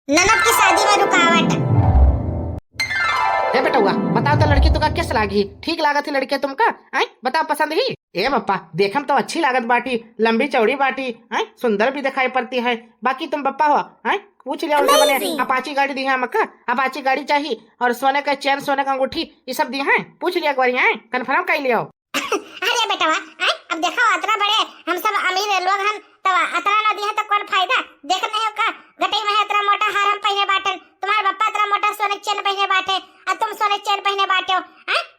ननद की शादी में रुकावट। ए बेटा हुआ बताओ तो लड़की तुका किस लागी? ठीक लागत ही लड़की तुमका? आई बताओ पसंद ही? ए बप्पा देखम तो अच्छी लागत बाटी, लंबी चौड़ी बाटी, आई सुंदर भी दिखाई पड़ती है। बाकी तुम बप्पा हो आई पूछ लिया उनसे, बने अपाची गाड़ी दी है हमका, अपाची गाड़ी चाहिए और सोने का चैन सोने का अंगूठी ये सब दी है, पूछ लिया एक बार यहाँ कन्फर्म कर लिया। अरे बेटा अब देखो अतना बड़े हम सब अमीर लोग हम तो अतना ना दिया तो कौन फायदा? देख नहीं हो का गटई में इतना मोटा हार हम पहने बाटे, तुम्हारे बप्पा इतना मोटा सोने चैन पहने बाटे और तुम सोने चैन पहने बाटे हो।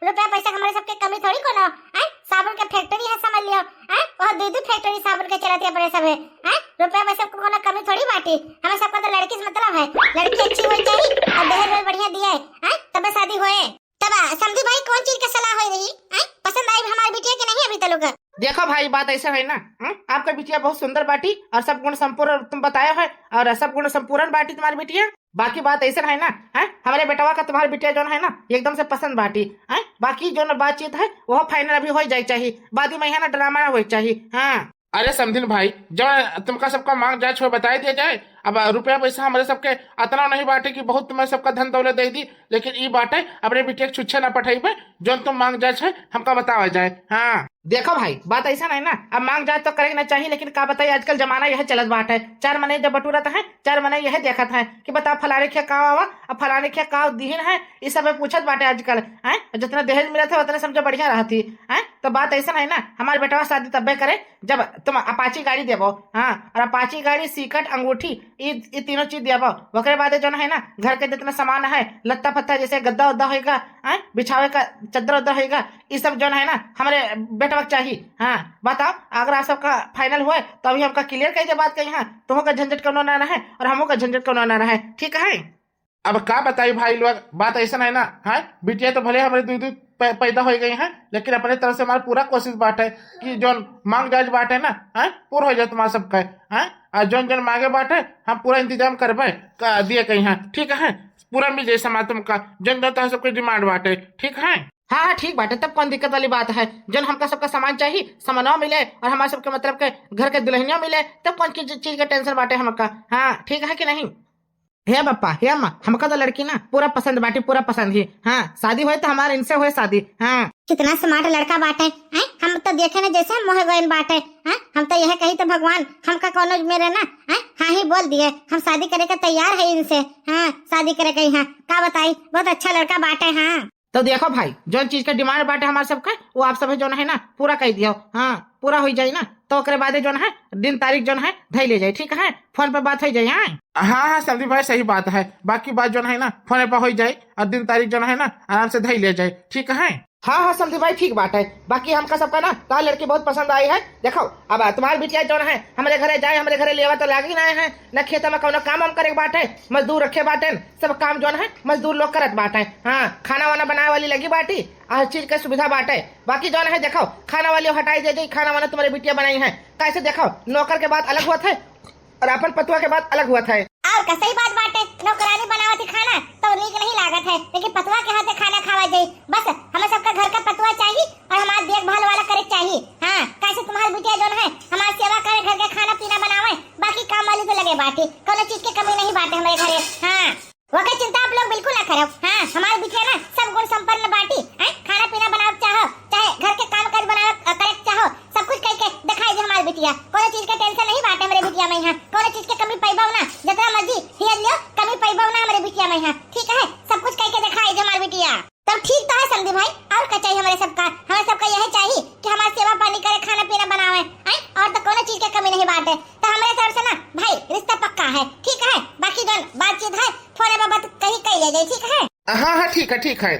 रुपया पैसा हमारे सबके कमी थोड़ी कोनो है। साबुन के फैक्ट्री है समझ लियो, है वो दीदी फैक्ट्री साबुन के चलाती है बड़े सब है। रुपया पैसा को कोनो कमी थोड़ी बाटी, हमें सबका तो लड़की से मतलब है, लड़की अच्छी होनी चाहिए और दहेज में बढ़िया दिया है तब शादी होए। तब समझी भाई कौन चीज का सलाह हो रही है? पसंद आई हमारी बिटिया के नहीं अभी तक? देखो भाई बात ऐसा है ना, आपका बिटिया बहुत सुंदर बाटी और सब गुण संपूर्ण तुम बताया है और सब गुण संपूर्ण बाटी तुम्हारी बिटिया। बाकी बात ऐसा है ना, हमारे बेटवा का तुम्हारी बिटिया जो है ना एकदम से पसंद बाटी है। बाकी जो बातचीत है वो फाइनल अभी हो जाए चाहिए, बाद में है ना ड्रामा हो चाहिए। हाँ अरे समझिन भाई जो तुमका सबका मांग जांच हो बता दिया जाए। अब रुपया पैसा हमारे सबके अतना नहीं बांटे कि बहुत तुम्हें सबका धन दौलत दे दी, लेकिन ये बाटे अपने बिटिया के छुच्छे ना पठाई जो तुम मांग जांच है हमका बतावा जाए। हाँ देखो भाई बात ऐसा नहीं ना, अब मांग जांच तो करेंगे ना चाहिए, लेकिन का बताइए आजकल जमाना यह चलत बात है, चार महीने जब बटूरत है चार महीने यह देखत है कि बताओ फलाने क्या का हुआ अब फलाने क्या का दीन है, इस सब पूछत बाटे आजकल है। जितना दहेज मिला था उतना समझो बढ़िया रहती है। तो बात ऐसा नहीं ना, हमारे बेटवा शादी तब्बे करे जब तुम अपाची गाड़ी देवो, हाँ और अपाची गाड़ी सीकट अंगूठी ये तीनों चीज देवो। ओकरे बाद जो है ना घर के जितना सामान है लत्ता फत्ता जैसे गद्दा उद्दा होगा, बिछावे का चद्दर उद्दर होगा, ये सब जो है ना हमारे बेटवा चाहिए। हाँ बताओ अगर आप सबका फाइनल हुए तो अभी हमका क्लियर कही बात कही। हाँ तुमों का झंझट कौन ना रहे और हमों का झंझट कौन ना रहे, ठीक है? अब का बताई भाई लोग, बात ऐसा नहीं ना, है बिटिया तो भले हमारे दूध पैदा हो गई है, लेकिन अपने तरफ से हमारी पूरा कोशिश बात है कि जो मांग जांच बात है ना है पूरा हो जाए तुम्हारा सबका है। और जो जन मांगे बात है हम पूरा इंतजाम करबे दिए कहीं है, ठीक है? पूरा मिल जाए सामान तुमका जन जन तो सबके डिमांड बात है, ठीक है? हाँ हाँ ठीक बात है, तब कौन दिक्कत वाली बात है। जन हमका सबका सामान चाहिए सामानों मिले और हमारे सबके मतलब के घर के दुल्हनिया मिले, तब कौन चीज का टेंशन बाटे हमका। हाँ ठीक है कि नहीं? हे बप्पा हे अम्मा हमका तो लड़की ना पूरा पसंद बाटी, पूरा पसंद ही। हाँ शादी हुए तो हमारे इनसे हुए शादी। हाँ कितना स्मार्ट लड़का बाटे हैं, हम तो देखे ना जैसे मोह गोइन बाटे हैं। हम तो यह कही तो भगवान हमका कोनो मेरे ना है हाँ ही बोल दिए, हम शादी करे का तैयार है इनसे। हाँ शादी करे कही हाँ का बताई बहुत अच्छा लड़का बाटे। हाँ तो देखो भाई जो चीज का डिमांड बाटे हमारे सबका वो आप सब जो है ना पूरा कह दियो। हाँ पूरा हो जाए ना तो ओकरे बाद जो है दिन तारीख जो है धई ले जाए, ठीक है? फोन पे बात हो जाए। हाँ हाँ संदीप भाई सही बात है, बाकी बात जो है ना फोन पे हो जाए और दिन तारीख जो है ना आराम से धई ले जाए, ठीक है? हाँ हाँ समझी भाई ठीक बात है। बाकी हमका सबका ना तो लड़की बहुत पसंद आई है। देखो अब तुम्हारी बिटिया जो है हमारे घरे जाए, हमारे घरे लेवा तो लागी ना है न, खेत में कौन काम हम करे बाटे, मजदूर रखे बाटे, सब काम जो है मजदूर लोग करत बाटे। हाँ खाना वाना बनाए वाली लगी बाटी, हर चीज का सुविधा बाटे। बाकी जो है देखो खाना वाली हटाई दे, खाना वाना तुम्हारी बिटिया बनाई है कैसे? देखो नौकर के बाद अलग हुआ था और अपन पतुआ के बाद अलग हुआ था। और का सही बात बाटे, नौकरानी बनावती खाना तो नीक नहीं लागत है, लेकिन पतुआ के हाथ से खाना खावा जाए। बस हमें सबका घर का पतुआ चाहिए और हमारा देखभाल वाला करे चाहिए। हाँ कैसे तुम्हारी बिटिया जो है हमारी सेवा करे, घर का खाना पीना बनावे, बाकी काम वाली तो लगे बाटी, कोनो चीज की कमी नहीं बाटे हमारे घरे। हाँ वो की चिंता आप लोग बिल्कुल ना करो। हाँ हमारी बिटिया ना सब गुण संपन्न बाटी है, खाना पीना बनाओ चाहो चाहे घर के काम काज बनाओ करे चाहो सब कुछ करके दिखाई दे हमारी बिटिया, कोनो चीज का टेंशन नहीं बाटे हमारे बिटिया में। यहाँ कोनो चीज की कमी पैबाव ना, जितना मर्जी हियर लियो कमी पैबाव ना हमारे बिटिया में। यहाँ ठीक है सब कुछ करके दिखाई दे हमारी बिटिया। तब ठीक तो है समझी भाई, और क्या चाहिए हमारे सबका? हमारे सबका यह चाहिए कि हमारी सेवा पानी करे, खाना पीना बनावे और तो कोनो चीज की कमी नहीं बाटे। तो हमारे तरफ से ना भाई रिश्ता पक्का है, ठीक है? बाकी जो बातचीत है फोन पे बात कहीं कही ले जाए, ठीक है? हाँ हाँ ठीक है, ठीक है।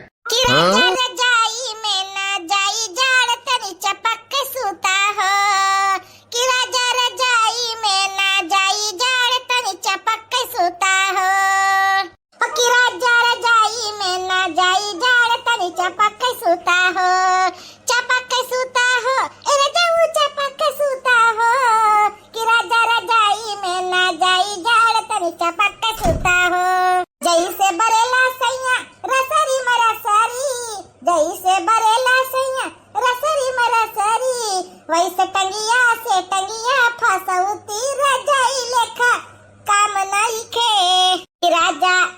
जाई में ना जाई जाड़ तनी चपक के सूता हो, कि राजा रजाई में ना जाई जाड़ तनी चपक के सूता हो, कि राजा रजाई में ना जाई जाड़ तनी चपक के सूता हो, चपक के सूता हो ए रजाऊ चपक के सूता हो, कि राजा रजाई में ना जाई जाड़ तनी चपक के सूता हो, जैसे बरेला सैया रसरी मरसरी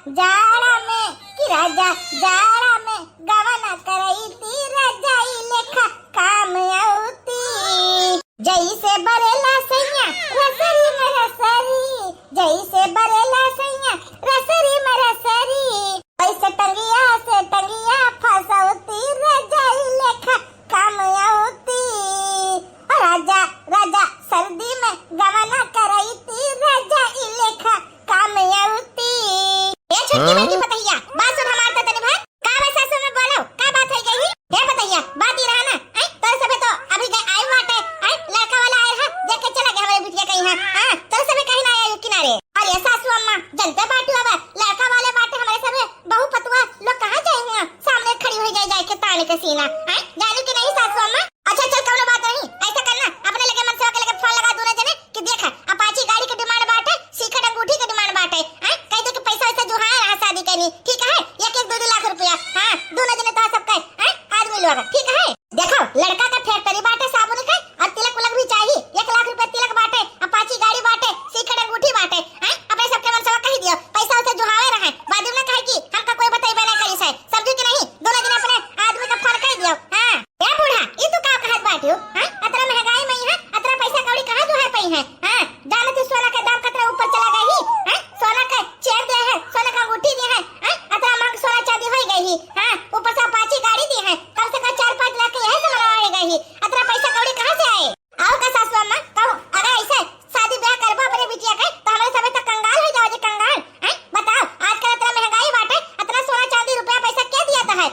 जाड़ा में कि राजा जाड़ा में गवना करई ती रजाई लेखा काम आउती जैसे बरेला सैया रसरी में रसरी जैसे बरेला सैया रसरी में रसरी ऐसे टंगिया से टंगिया फसौती रजाई लेखा काम आउती राजा राजा सर्दी में गवना करई ती रजाई लेखा काम आउती ये छोटी बेटी बताइया बात सुन हमार तो तनी भाई का बस सासू में बोलो का बात है गई ये बताइया बात ही रहा ना तो सबे तो अभी गए आए बाटे लड़का वाला आए है देख के चला गया हमारे बिटिया कहीं है हां तो सबे कहीं ना आया किनारे और ये सासू अम्मा जनता बाटू अब लड़का वाले बाटे हमारे सबे बहु पतवा लोग कहां जाए हुआ सामने खड़ी हो जाए के ताने के सीना जाने की नहीं सासू अम्मा अच्छा चल कौनो बात नहीं ऐसा करना अपने लगे मन से लगे फोन लगा दूना जने कि देखा अपाची गाड़ी के डिमांड बाटे सीखा अंगूठी के डिमांड बाटे कह दो कि पैसा वैसा जो है शादी करनी ठीक है 1-2 लाख रुपया हां दोनों जने तो सब कहे आदमी लोग ठीक है देखो लड़का का फैक्ट्री बाटे साबुन का और तिलक उलक भी चाहिए 1 लाख रुपया तिलक बाटे अपाची गाड़ी बाटे सीखा अंगूठी बाटे अपने सबके मन से कह दियो पैसा वैसा जुहावे रहे बाजू ना कहे कि हमका कोई बताइबे ना करी से समझू कि नहीं दोनों जने अपने आदमी का फोन कर दियो हां ए बूढ़ा ई तू का कहत बाटियो अतरा महंगाई में है अतरा पैसा कौड़ी कहां जो है पई है जाने तो सोना का दाम कतरा ऊपर चला गई सोना का चेन दे है सोना का अंगूठी दे है अतरा महंग सोना चांदी हो गई ऊपर से अपाची गाड़ी दी है कम से कम 4-5 लाख की है समझ आ गई अतरा पैसा कौड़ी कहां से आए आओ का सासू अम्मा कहूं अगर ऐसे शादी ब्याह करबा अपने बिटिया के तो हमारे सब तक कंगाल हो जाओ जे कंगाल बताओ आजकल इतना महंगाई बाटे इतना सोना चांदी रुपया पैसा क्या दिया है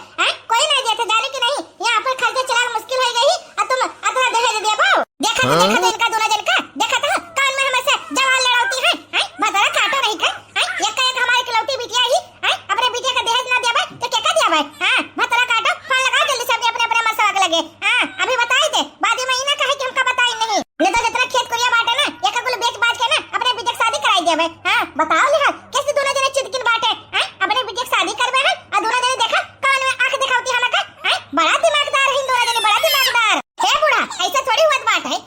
कोई नहीं दिया था जाने की नहीं यहाँ पर खर्चे चलाना मुश्किल हो गई और तुम इतना दहेज दे पाओ देखा तो इनका दोनों जन का देखा तो कान में हमें से जवान लड़ाती है बताना काटो नहीं का एक हमारी इकलौती बिटिया ही अपने बिटिया का दहेज ना दिया तो क्या दिया भाई बताना काटो फोन लगाओ जल्दी से अपने अपने मसवाक लगे अभी बताई दे बाद में ना कहे कि हमका बताई नहीं तो जितना खेत कोरिया बाटे ना एक कुल बेच बाच के ना अपने बिटिया की शादी कराई दिया भाई बताओ लिहा कैसे दोनों जने चिटकिन बाटे अपने बिटिया की शादी करबे हैं और दोनों जने देखा कान में आंख दिखावती हमका बड़ा दिमागदार है दोनों जने बड़ा दिमागदार हे बूढ़ा ऐसे थोड़ी होत बात है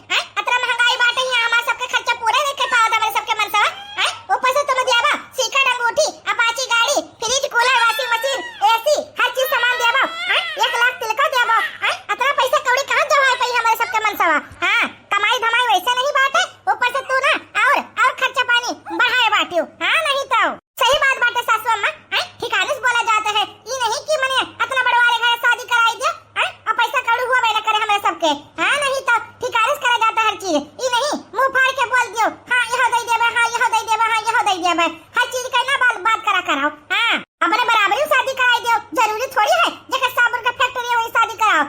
अतरा महंगाई बाटे है हमारा सबका खर्चा पूरा नहीं कर पावत हमारे सबके मन से ऊपर से तुम दियाबा सीखा अंगूठी अपाची गाड़ी fridge cooler washing machine AC हर चीज सामान दियाबा 1 लाख तिलका दियाबा अतरा पैसा कौड़ी कहां जमा पई हमारे सबके मन से कमाई धमाई वैसे नहीं बात है ऊपर से तू ना और खर्चा पानी बढ़ाए बाटियो नहीं तो सही बात बाटे सासू अम्मा ठिकाने से बोला जाता है ये नहीं कि मने इतना बड़वारे घर शादी कराई दे और पैसा कौड़ी हुआ बे ना करे हमारे सबके नहीं तो ठिकाने से करा जाता हर चीज ये नहीं मुंह फाड़ के बोल दियो यह दे देबे यह दे देबे यह दे देबे हर चीज का ना बात करा कराओ अपने बराबरी शादी कराई दियो जरूरी थोड़ी है जेकर साबुन का फैक्ट्री है वही शादी कराओ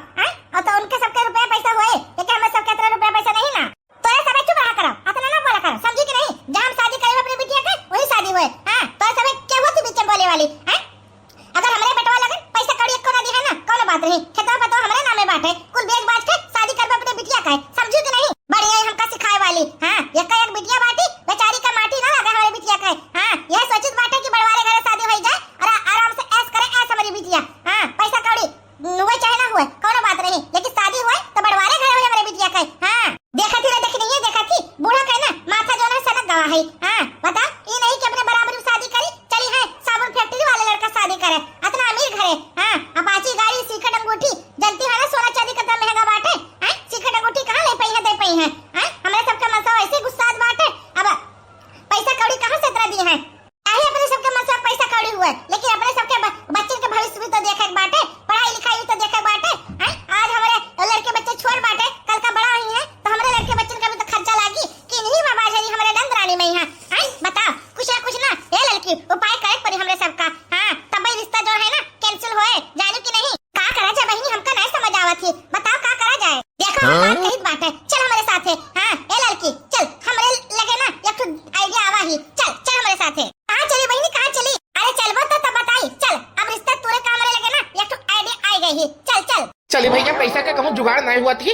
और तो उनके सबके रुपया पैसा होए लेकिन हमें सबके इतना रुपया पैसा नहीं ना तो ये सब चुप रहा करो इतना ना बोला करो समझी कि नहीं जहां हम शादी करें अपनी बिटिया के वही शादी होए तो सब क्या होती बीच में बोले वाली अगर हमारे बेटवा लगे पैसा कौड़ी एको ना दी है ना कोनो बात नहीं खेतवा पतो हमारे नामे बाटे कुल बेच बाच के शादी करबा अपने बिटिया का समझी कि नहीं बढ़िया हमका सिखाए वाली एक बिटिया बाटी बेचारी का माटी ना लगे हमारे बिटिया का यह सोचित बाटे कि बड़वारे घर शादी हो जाए और आराम से ऐश करे ऐश हमारी बिटिया पैसा कौड़ी हुए चाहे ना हुए कोनो बात नहीं लेकिन शादी हुए तो बड़वारे घर हो हमारे बिटिया का देखा थी ना देखी नहीं है देखा थी बूढ़ा का ना माथा जो है सनक गवा है बता ये नहीं कि अपने बराबर में शादी करी चली है साबुन फैक्ट्री वाले लड़का शादी करे इतना अमीर घर है अपाची गाड़ी सीखा अंगूठी जलती है ना सोना चांदी कितना महंगा बाटे सीखा अंगूठी कहां ले पई है दे पई है हमारे सबका मसा ऐसे गुस्सा बाटे अब पैसा कौड़ी कहां से इतना दी है आही अपने सबके मसा पैसा कौड़ी हुए लेकिन अपने सबके बच्चों के भविष्य भी तो देखे बाटे पढ़ाई लिखाई भी तो देखे बाटे आज हमारे लड़के बच्चे छोड़ बाटे कल का बड़ा ही है तो हमारे लड़के बच्चों का भी तो खर्चा लागी कि नहीं बाबा जी हमारे नंद रानी में है बताओ कुछ ना ये लड़की उपाय करे पड़ी हमरे सबका तब रिश्ता जो है ना कैंसिल होए जाने की नहीं का करा जाए बहनी हमका नहीं समझ आवत थी बताओ का करा जाए देखो बात कही बात है चल हमारे साथ है ये लड़की चल हमरे लगे ना एक आइडिया आवा ही चल हमारे साथ है कहां चली बहनी कहां चली अरे चलबो तो तब बताई चल अब रिश्ता तोरे कामरे लगे ना एक आइडिया आई गई ही चल चलिए भैया पैसा का कहूँ जुगाड़ नहीं हुआ थी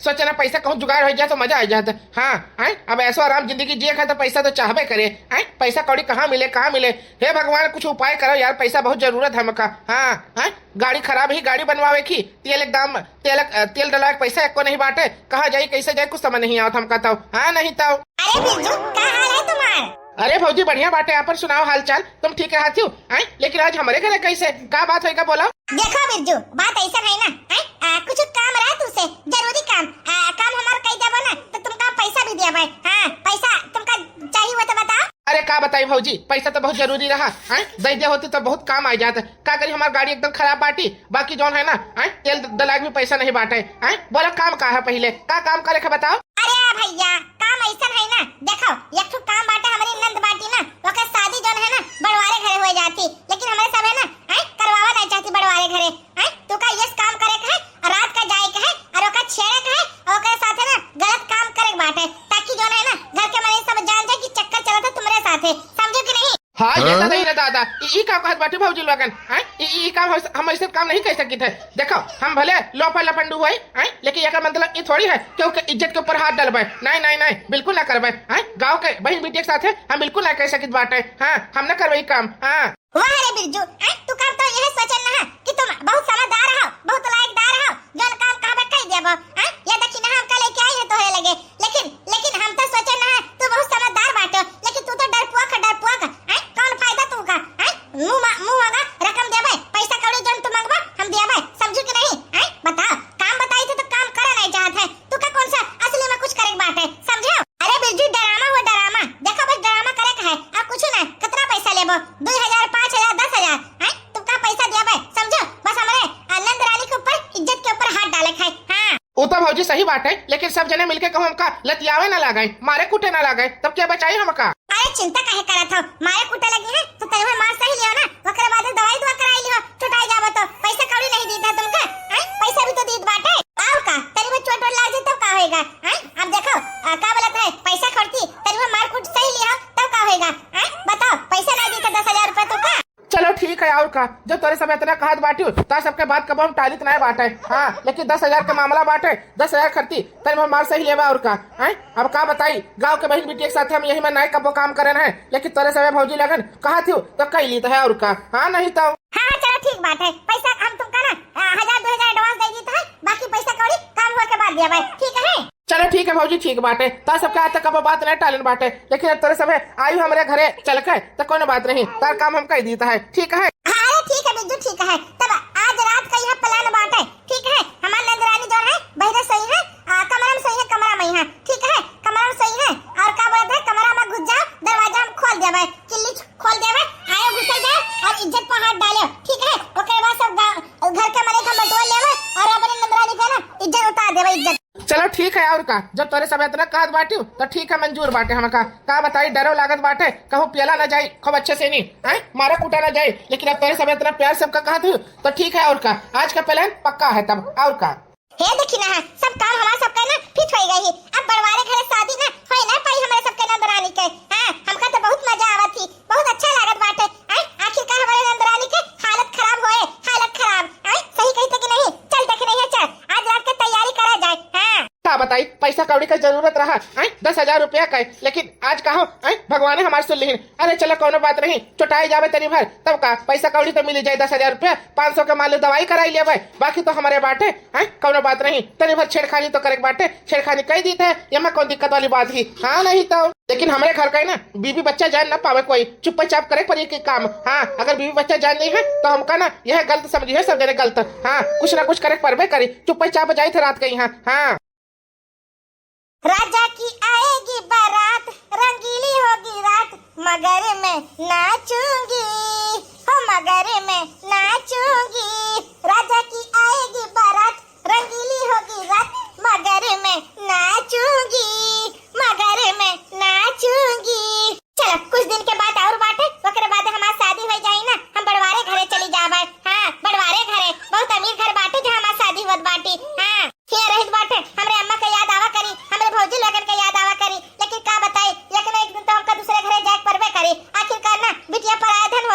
सोचा ना पैसा कहूँ जुगाड़ हो जाए तो मजा आ जाता अब ऐसा आराम जिंदगी जिए खा तो पैसा तो चाहबे करे पैसा कौड़ी कहाँ मिले हे भगवान कुछ उपाय करो यार पैसा बहुत जरूरत है हमका गाड़ी खराब ही गाड़ी बनवावे की तेल डला पैसा एको नहीं बांटे कहाँ जाए कैसे जाए कुछ समझ नहीं आवत हमका तो नहीं तो अरे बिरजू क्या हाल है तुम्हारा अरे भौजी बढ़िया बात है, यहाँ पर सुनाओ हालचाल, तुम ठीक रहा थी लेकिन आज हमारे घर कैसे क्या बात होगा बोलो। देखो बिरजू, बात ऐसा है ना, कुछ काम रहा तुमसे, जरूरी काम, काम हमारा कही देबो ना तो तुमका पैसा भी देबे। हाँ, पैसा तुमका चाहिए हो तो बताओ। अरे का बताई भौजी, पैसा तो बहुत जरूरी रहा दे दिया होती तो बहुत काम आ जाता। का करी हमारी गाड़ी एकदम खराब बाटी, बाकी जो है ना तेल दलाग भी पैसा नहीं बांटे। बोला काम का है, पहले का काम करे का बताओ। अरे भैया, काम ऐसा है ना, देखो एक तो काम बाटे हमारी नंद बाटी ना, ओकर शादी जो है ना बड़वारे घरे हो जाती, लेकिन हमारे सब है ना करवावा नहीं चाहती बड़वारे घरे। तो का ये काम करे का है, रात का जाए का है और ओकर छेड़े का है, ओकर साथ है ना गलत काम करे बाटे, ताकि जो है ना घर के मने सब जान जाए कि चक्कर चला था तुम्हारे साथ है, समझो कि नहीं। हाँ ये तो नहीं रे दादा, ई काम कहत बाटे भौजी लोगन। ई काम हम ऐसे काम नहीं कर सकते थे। देखो हम भले लोफा लफंडू हुए लेकिन ये मतलब ये थोड़ी है क्योंकि इज्जत के ऊपर हाथ डलबे। नहीं नहीं नहीं, बिल्कुल ना करबे। गाँव के बहन बेटी के साथ हम बिल्कुल ना कर सकित बाटे। हाँ, हम ना करबे काम। हाँ वाह रे बिरजू, तू काम तो यह सोचन ना कि तुम बहुत समझदार हो, बहुत लायकदार हो, जौन काम कहबे कह देबो। ये देखी ना हम कल लेके आई है तोहरे लगे, लेकिन हम तो सोचन ना तू बहुत समझदार बाटो, लेकिन तू तो डरपुआ कौन फायदा तू का। मुंह मांगा रकम देबे, पैसा कौड़ी जौन तू मांगबा हम देबे, समझू कि नहीं। बताओ, काम बताई थे तो काम करे नहीं चाहत है, तू का कौन सा असली में कुछ करे बाटे, समझो। अरे बिरजू, डरामा वो डरामा, देखो बस डरामा करे का है, अब कुछ ना कितना पैसा लेबो, 2000 5000 10,000 तुमका पैसा देबे, समझो। बस हमारे नंद रानी के ऊपर इज्जत के ऊपर हाथ डाले खाए। हाँ वो तो भौजी सही बात है, लेकिन सब जने मिलके कहूँ हमका लतियावे ना लगाए, मारे कूटे ना लगाए, तब क्या बचाई हमका। अरे चिंता काहे करत हो, मारे कुटे लगी है तो तेरे मार सही लियो ना, ओकरे बाद दवाई दुआ कराई लियो, छुटाई जाबो तो पैसा कौड़ी नहीं दीता तुमका। पैसा भी तो दीत बाटे, आओ का तेरे में चोट लाग जाए तब का होएगा। अब देखो का बोलत है, पैसा खर्ची तेरे में मार कुट सही लियो तब का होएगा। बताओ, पैसा नहीं दीता 10,000 रुपए तो का। चलो ठीक है और का, जब तोरे सब इतना कहत बाटी तो सबके बात कब हम टालित नहीं बाटे। हाँ, लेकिन 10,000 का मामला बाटे, 10,000 खर्ची तेरे मार सही लेवा और का। अब का बताई, गांव के बहन बेटी के साथ हम यही में नहीं कबो काम करे है, लेकिन तोरे सब भौजी लगन कहा थी तो कह ली तो है और का। हाँ नहीं तो हाँ चलो ठीक बात है, पैसा हम तुमका ना 1000-2000 एडवांस दे देता है, बाकी पैसा कौड़ी काम हुआ के बाद दिया भाई, ठीक है। चलो ठीक है भौजी, ठीक बात है, ता सबके आज तक कबो बात नहीं टालन बाटे, लेकिन अब तोरे सब आयु हमारे घरे चल के तो कोई बात नहीं, तार काम हम कह देता है, ठीक है। हाँ ठीक है बिरजू, ठीक है, तब आज रात का यह प्लान बाटे, ठीक है। हमारी नंदरानी जो है बहरा सही है, कमरा में सही है, कमरा में है, ठीक है, कमरा में सही है। और का बोलते है, कमरा में घुस जाओ, दरवाजा हम खोल देबे, किल्ली खोल देबे, आयो घुस जाओ और इज्जत पर हाथ डालो, ठीक है। ओकरे बाद सब घर के मने का बटवा लेबे और अपनी नंदरानी का ना इज्जत उतार देबे, इज्जत। चलो ठीक है और का, जब तोरे सब इतना कहत बाटी तो ठीक है, मंजूर बाटे हमका। का बताई, डरो लागत बाटे, कहूँ पियला ना जाए खूब अच्छे से नहीं मारा कूटा ना जाए, लेकिन अब तोरे सब इतना प्यार सबका कहत हूँ तो ठीक है और का, आज का प्लान पक्का है तब और का। हे देखी ना, सब काम हमारा सबका ना फिट हो गई, अब बड़वारे घरे शादी ना होई ना पाई हमारे सबके नंदरानी के। हाँ, हमका तो बहुत मजा आवत थी, बहुत अच्छा लागत बाटे। आखिरकार हमारे नंदरानी के हालत खराब होए, हालत खराब। सही कहते कि नहीं, चल देख नहीं है, चल आज रात की तैयारी करा जाए। हाँ का बताई, पैसा कौड़ी का जरूरत रहा 10,000 रुपया का, लेकिन आज कहो भगवान हमारे सुन ली। अरे चलो कोनो बात नहीं, चुटाई जावे तनी भर, तब का पैसा कौड़ी तो मिल जाए 10,000 रुपया, 500 के मान लो दवाई कराई ले, बाकी तो हमारे बाटे कोनो बात नहीं। तनी भर छेड़खानी तो करे बाटे, छेड़खानी कह दी थे, ये में कौन दिक्कत वाली बात ही। हाँ नहीं तो, लेकिन हमारे घर का है ना बीबी बच्चा जान ना पावे कोई, चुपचाप करे पर ये काम। हाँ, अगर बीबी बच्चा जान नहीं है तो हमका ना यह गलत समझी है, सब जने गलत। हाँ, कुछ ना कुछ करे परबे करी, चुपचाप जाए थे रात के यहाँ। हाँ, राजा की आएगी बारात, रंगीली होगी रात, मगर मैं नाचूंगी, हो मगर मैं नाचूंगी। राजा की आएगी बारात, रंगीली होगी रात, मगर मैं नाचूंगी, मगर मैं नाचूंगी। चलो कुछ दिन के बाद और बाटे, ओकरे बाद हमारी शादी हो जाई ना, हम बड़वारे घरे चली जाबे। हाँ, बड़वारे घरे बहुत अमीर घर बाटे जहाँ हमारी शादी होत बाटी। हाँ, फिर रहित बाटे हमरे अम्मा का याद आवा करी, हमरे भौजी लोगन का याद आवा करी, लेकिन का बताई, लेकिन एक दिन तो हमका दूसरे घरे जाके परबे करी। आखिरकार ना बिटिया पराया धन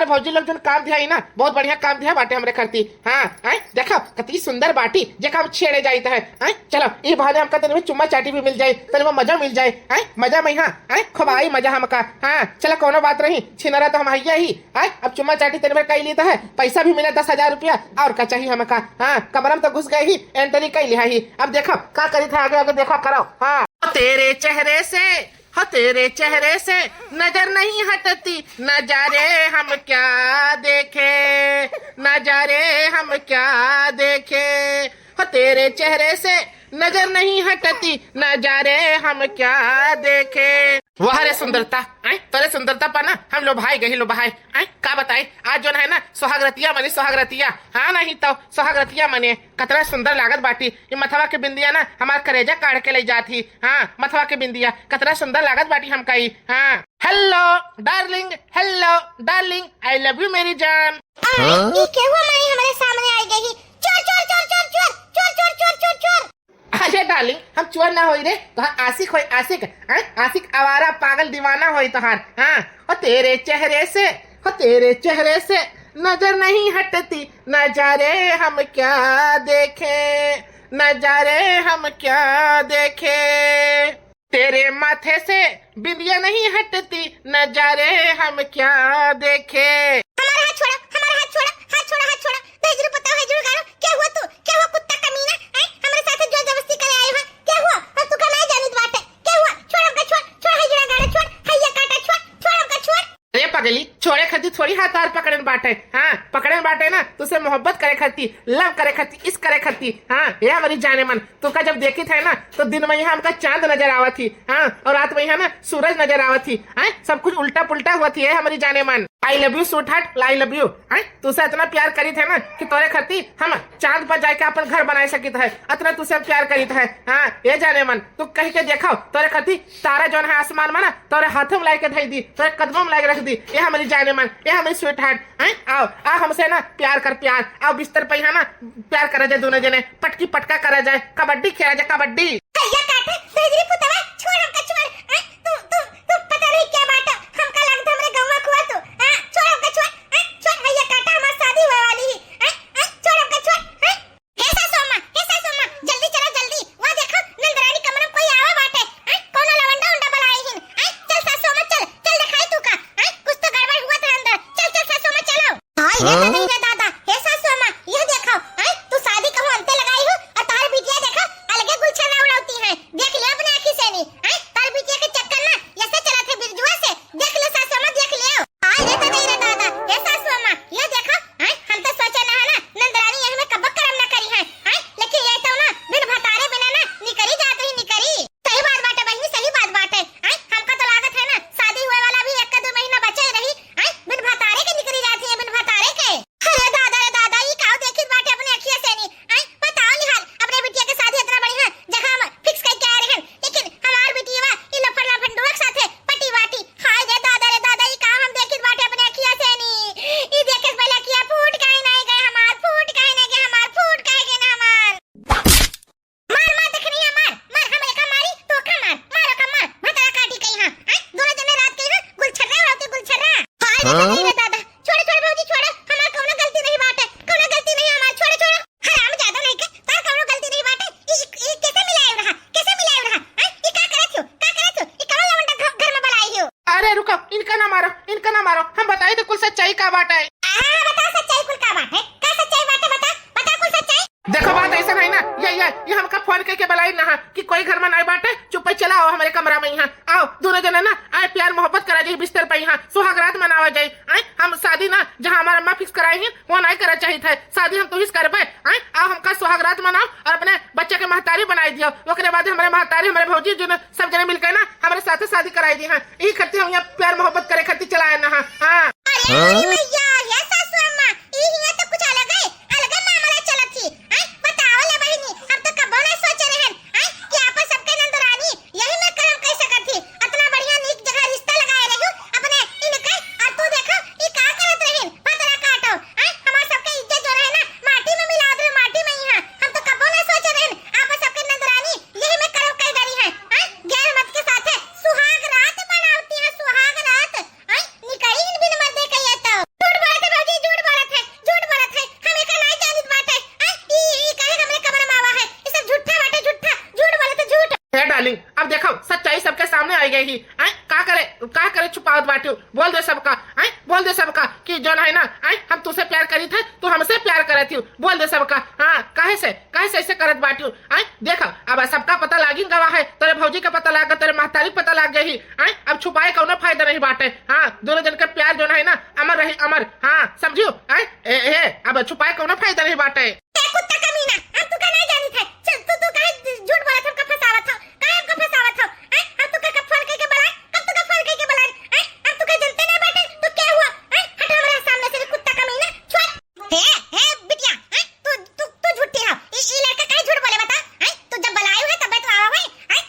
हमारे भौजी लोग जो काम दिया ना बहुत बढ़िया काम दिया बाटे हमरे करती। हाँ आई देखो कितनी सुंदर बाटी जेका हम छेड़े जाते हैं। आई चलो ये बहाने हमका तनी में चुम्मा चाटी भी मिल जाए, तनी में मजा मिल जाए। आई मजा में हाँ आई खूब आई मजा हमका। हाँ चलो कोनो बात नहीं, छिनरा तो हम आइया ही। आई अब चुम्मा चाटी तनी में कई लेता है, पैसा भी मिला 10,000 रुपया और का चाहिए हमका। हाँ कमरा में तो घुस गए ही एंट्री कई लिया ही। अब देखो क्या करी था आगे आगे देखा करो। हाँ तेरे चेहरे से हो तेरे चेहरे से नजर नहीं हटती, नजारे हम क्या देखे, नजारे हम क्या देखे। हो तेरे चेहरे से नजर नहीं हटती, नजारे हम क्या देखे। वाह रे सुंदरता, तेरे सुंदरता पर ना हम लो भाई गही लो भाई। का बताए आज जो है ना सुहागरतिया मने सुहागरतिया। हाँ नहीं तो सुहागरतिया मने कतरा सुंदर लागत बाटी। ये मथवा के बिंदिया ना हमार करेजा काट के ले जाती। हाँ मथवा के बिंदिया कतरा सुंदर लागत बाटी हमका ही। हाँ hello darling I love you मेरी जान। ये क्या हुआ माई हमारे सामने आई गई। चोर चोर चोर चोर चोर चोर चोर चोर चोर चोर। अरे डार्लिंग हम चोर ना होई रे, तो आशिक होई आशिक। आशिक आवारा पागल दीवाना होई तोहार। हाँ और तेरे चेहरे से नजर नहीं हटती, नजारे हम क्या देखे, नजारे हम क्या देखे। तेरे माथे से बिंदिया नहीं हटती, नजारे हम क्या देखे। हमारा हाथ छोड़ा, हमारा हाथ छोड़ा, हाथ छोड़ा, हाथ छोड़ा। तो हिजरू बताओ हिजरू गालो क्या हुआ तू, क्या हुआ कुत्ता कमीना। हमारे साथ जो जबरदस्ती करे आए हो क्या हुआ। और तू का नहीं जानित बात है क्या हुआ। छोड़ हमका छोड़, छोड़ हिजरू गालो छोड़, हैया काटा छोड़, छोड़ हमका छोड़। अरे पगली छोड़े खती थोड़ी हाथ हार पकड़न बाटे। हाँ पकड़न बाटे ना तुझसे मोहब्बत करे खती, लव करे खती, इस करे खती। हाँ ये हमारी जाने मन तुका जब देखी थे ना तो दिन में यहाँ हमका चांद नजर आवा थी। हाँ और रात में यहाँ ना सूरज नजर आवा थी। हाँ सब कुछ उल्टा पुल्टा हुआ थी हमारी जाने मन। I love you suit heart, I love you. तुझसे इतना प्यार करी थे ना कि तोरे खती हम चांद पर जाके अपन घर बना सकी थे, इतना तुझसे प्यार करी थे। हाँ ये जाने मन तू कहीं के देखो तोरे खती तारा जो है आसमान में ना तोरे हाथों में लाके धई दी, तोरे कदमों में लाके रख दी। ये हमारी जाने मन, ये हमारी स्वीट हार्ट। आओ आ हमसे ना प्यार कर प्यार। आओ बिस्तर पे ना प्यार करा जाए, दोनों जने पटकी पटका करा जाए, कबड्डी खेला जाए कबड्डी। हैया काटा हिजरी पुतवा छोड़ हमका छोड़। तू पता नहीं क्या बात है, हमका लगता हमरे गौवा खुआ तू। हां छोड़ हमका छोड़, छोड़ हैया काटा हमारी शादी होने वाली है। छोड़ हमका छोड़। हे सासोमा जल्दी चलो जल्दी, वहां देखो नंदरानी कमरे में कोई आवा बाटे। कौन लवंडा उंडा बुलाए हिन। चल सासोमा चल चल दिखाई तू का। कुछ तो गड़बड़ हुआ था अंदर। चल चल सासोमा चलो। हां ये तो नहीं रे दादा। हे सासोमा ये देखो तू शादी कहूं अंते लगाई हो और तार बिटिया देखो अलगे गुलछना उड़ाती है। देख ले अपने आंखी से नहीं। तार बिटिया के चक्कर ना ऐसे चला थे बिरजुआ से। देख ले सासोमा देख ले। हां ये तो नहीं रे दादा। हे सासोमा ये देखो हम तो सोचा ना है ना नंदरानी यही में कब करम ना करी है। लेकिन ये तो ना बिन भतारे बिना ना निकरी जात ही निकरी। सही बात बाटे बहनी, सही बात बाटे। हमका तो लागत है ना शादी हुए वाला भी 1-2 महीना बचे रही। बिन भतारे के निकरी जाती है, बिन भतारे के। अरे दादा ये काऊ देखी बाटे अपने अखिया से नहीं। बताओ निहाल अपने बिटिया के शादी इतना बढ़िया जगह हम फिक्स करके आ रहे हैं, लेकिन हमार बिटिया ई लफड़ डुअक साथे पटी बाटी। हाय रे दादा ये काम हम देखी बाटे अपने अखिया से नहीं। ई देखे पहले अखिया फूट काहे नहीं गए हमार, फूट काहे नहीं गए हमार, फूट काहे गए ना हमार। मार देख रही है मार हम एक मारी तो का मारो का मार भतरा काटी कहीं। हां दोनों जने रात कहीं गुलछर्रा होते गुलछर्रा। हाय रे दादा छोड़ भौजी छोड़, हमार कोनो गलती नहीं बाटे, कोनो गलती नहीं हमार। छोड़ हराम ज्यादा नहीं के तार कोनो गलती नहीं बाटे। ई कैसे मिलाए रहा ई का करत हो ई कौन लवंडा घर में बुलाई हो। अरे रुको इनका ना मारो हम बताई तो कुल सच्चाई का बात है। बता सच्चाई कुल का बात है, का सच्चाई बात है बता कुल सच्चाई। देखो बात ऐसा नहीं ना ये हमका फोन करके बुलाई ना कि कोई घर में नहीं बाटे, चुप चला आओ हमारे कमरा में। यहाँ आओ दोनों जने ना आए प्यार मोहब्बत करा जाए बिस्तर पे। यहाँ सुहागरात मनावा जाए। हम शादी ना जहाँ हमारा अम्मा फिक्स कराई है वो नहीं करा चाहिए थे। शादी हम तुहिस कर पाए। आओ हमका सुहागरात मनाओ और अपने बच्चे के महतारी बनाई दियो। ओकरे बाद हमारे महतारी हमारे भौजी जो सब जने मिलकर ना हमारे साथ शादी कराई दी। यही खर्ची हम यहाँ प्यार मोहब्बत करे खर्ची चलाए ना। हाँ अरे भैया ये सासू अम्मा ई हिया तो कुछ अलग मामला चलत थी। बताओ ले बहिनी हम तो कबो नहीं सोचे रहन कि आपस सबके नंदरानी यही में करम कह सकत थी। इतना बढ़िया नीक जगह रिश्ता लगाए रहू अपने इनके। और तू देखो ई का करत रहन भतरा काटो। हमार सबके इज्जत जो रहे ना माटी में मिला दे, माटी में। यहाँ हम तो कबो नहीं सोचे रहन आपस सबके नंदरानी यही में करम कह डरी है। गैर मत के साथ सुहाग रात मनावती है, सुहाग रात। डार्लिंग, अब देखो सच्चाई सबके सामने आई गई ही। का करे छुपावत बाटी, बोल दे सबका, बोल दे सबका कि जो है ना हम तुझसे प्यार करी थे, तू हमसे प्यार करे थी, बोल दे सबका। हाँ, काहे से ऐसे करत बाटी। देखो अब सबका पता लागी गवा है, तेरे भौजी का पता लाग, तेरे महतारी पता लाग गई। अब छुपाए कौनो फायदा नहीं बाटे। हाँ, दोनों जन के प्यार जो है ना अमर रही अमर। हाँ समझियो, अब छुपाए कौनो फायदा नहीं बाटे। कुत्ता कमीना, हम तू का नहीं जानी था। चल तू काहे झूठ बोला था, का फसावत था, काहे हमका फसावत था। हम तू का फोन करके बुलाए, कब तू का फोन करके बुलाए। हम तू का जनते नहीं बैठे, तो क्या हुआ। हट हमारे सामने से कुत्ता कमीना, छोड़। हे बिटिया, तू झूठी है। ये लड़का काहे झूठ बोले बता। तू जब बुलायो है तब तो आवा है।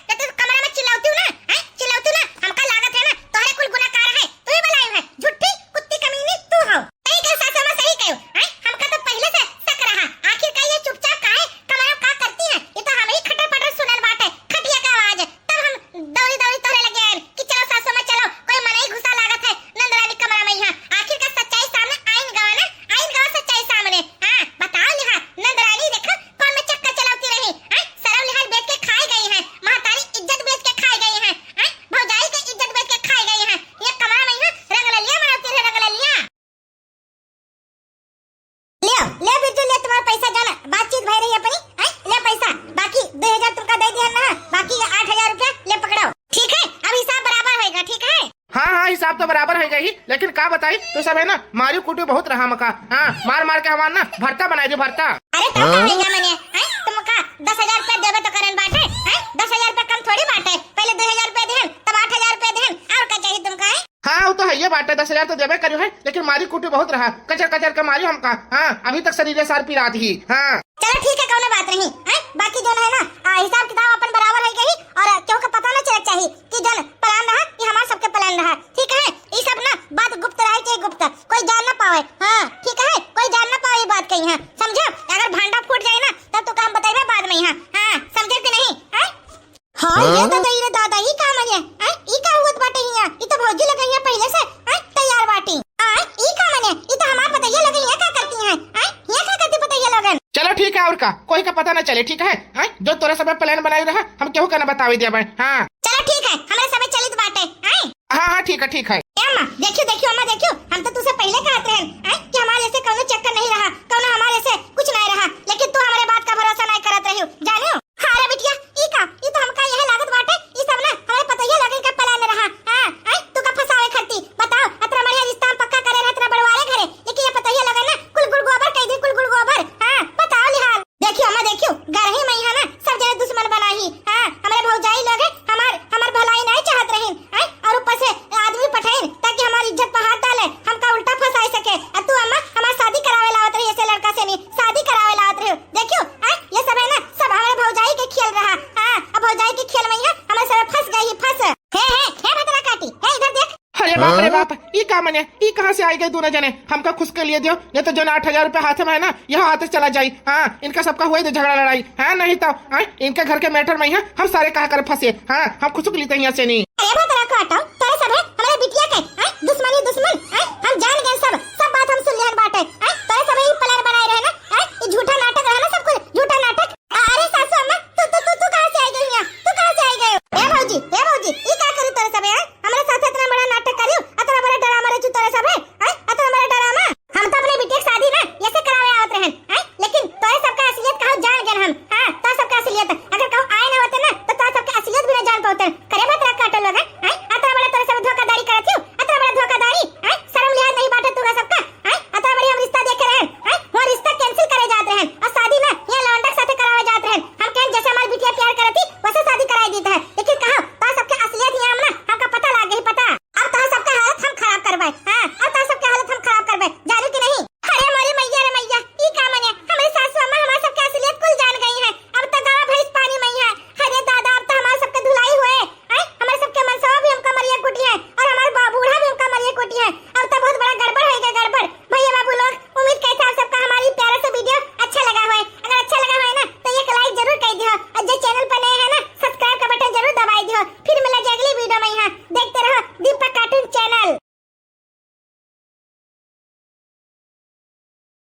तो तू कमरा में चिल्लाती हूं ना, हमका लागत है ना तोहरे कुल गुनाहगार है, तू ही बुलायो है। झूठी कुत्ती कमीनी तू हो। सही कह सासू मां, सही कहो। हमका तो पहले से शक रहा। आखिर का ये चुपचाप काहे कमरा का करती है। ये तो हम ही खटर पटर सुनल बात है, खटिया का आवाज। तब हम दौड़ी तोहरे लगे आए कि चलो सासू मां चलो, कोई मन ही घुसा लागत है नंदरानी कमरा में। यहाँ आखिर का सच्चाई सामने आइन गवा सच्चाई सामने। हां बताओ लिहा नंदरानी, देखो कौन में चक्कर चलाती रही। सरव लिहाल बेच के खाई गई है, महतारी इज्जत बेच के खाई गई है, भौजाई की इज्जत बेच के खाई गई है। ये कमरा में यहाँ रंग ललिया मनाती है, रंग ललिया। ले बिरजू, ले तुम्हारा पैसा जाना, बातचीत भई रही है अपनी। ले पैसा, बाकी 2000 तुमका दे दिया ना, बाकी 8000 रुपया ले पकड़ो। ठीक है, अब हिसाब बराबर होएगा, ठीक है। हाँ, हिसाब तो बराबर है गई, लेकिन का बताई तो सब है ना मारी कुटी बहुत रहा मका। हाँ, मार के हमार ना भरता बनाई दे भरता। अरे तब का होएगा मने, तुमका 10000 रुपया देबे तो करन बाटे। 10000 रुपया कम थोड़ी बाटे, पहले 2000 रुपया देहन, तब 8000 रुपया देहन, और का चाहिए तुमका। हाँ, वो तो है ये बात है, 10,000 तो देवे करियो है, लेकिन मारी कुटी बहुत रहा, कचर के मारी हमका। हाँ, अभी तक शरीर सार पी रात ही। हाँ चलो ठीक है, कौनो बात नहीं। बाकी जो है ना हिसाब किताब अपन बराबर है गई, और क्यों का पता ना चलना चाहिए कि जन प्लान रहा कि हमारा सबके प्लान रहा। ठीक है, ये सब ना बात गुप्त रहे चाहिए, गुप्त, कोई जान ना पावे। हाँ ठीक है, कोई जान ना पावे बात कही। हाँ समझो, अगर भांडा फूट जाए ना तब तो काम बताइए बाद में। हाँ समझे कि नहीं। हाँ ये तो दई रे दादा, ही काम है। ई का हुत बाटे हिया, ई तो भौजी लगे हिया पहले से तैयार बाटी। ई काम है, ई तो हमार पता ये लगे हिया का करती हैं। हिया का करती पता ये लोगन। चलो ठीक है, और का कोई का पता न चले। ठीक है, जो तोरे सब प्लान बनाई रहा हम केहू का न बतावी दिया। हाँ चलो ठीक है, हमारे सब चलित बाटे। हाँ ठीक है। अम्मा देखियो अम्मा देखियो, हम तो तुझसे पहले कहते हैं कि हमारे ऐसे कौनो चक्कर नहीं रहा, कौनो हमारे से कुछ नहीं रहा, लेकिन तू हमारे बात का भरोसा नहीं करत रही हो, जानियो। हाँ रे बिटिया, ई तो हमका यह लागत बाटे, ई सब ना हमारे पता ये लगे का प्लान रहा। हां तू का फसावे खरती, बताओ अतरा मरिया रिश्ता हम पक्का करे रहत बड़वारे घरे, लेकिन ये पता ये लगे ना कुल गुड़ गोबर कह दी, कुल गुड़ गोबर। हां बताओ लिहाल। देखियो अम्मा देखियो, घर ही में यहाँ ना सब जने दुश्मन बनाही। हां हमारे भौजाई लोग हमार भलाई नहीं चाहत रहीन, और ऊपर से आदमी पठाइन ताकि हमारी इज्जत पर हाथ डाले, हमका उल्टा फंसाई सके। अब तू अम्मा हमार शादी करावे लावत रही, ऐसे लड़का से नहीं शादी करावे लावत रही। देखियो ये सब है ना सब हमारे भौजाई के खेल रहा। अब भौजाई के खेल में हमारे सब फंस गई, फंस। हे भद्रा काटी, हे इधर देख। अरे बाप रे बाप, ई का मने, ई कहाँ से आई गई दोनों जने। हमका खुश के लिए दियो, नहीं तो जो 8000 रुपया हाथ में है ना यहाँ आते चला जाये। हाँ इनका सबका हुआ झगड़ा लड़ाई है, नहीं तो इनके घर के मैटर में हम सारे कहा कर फंसे। हाँ हम खुश के लिए यहाँ से नहीं। अरे भद्रा काटा,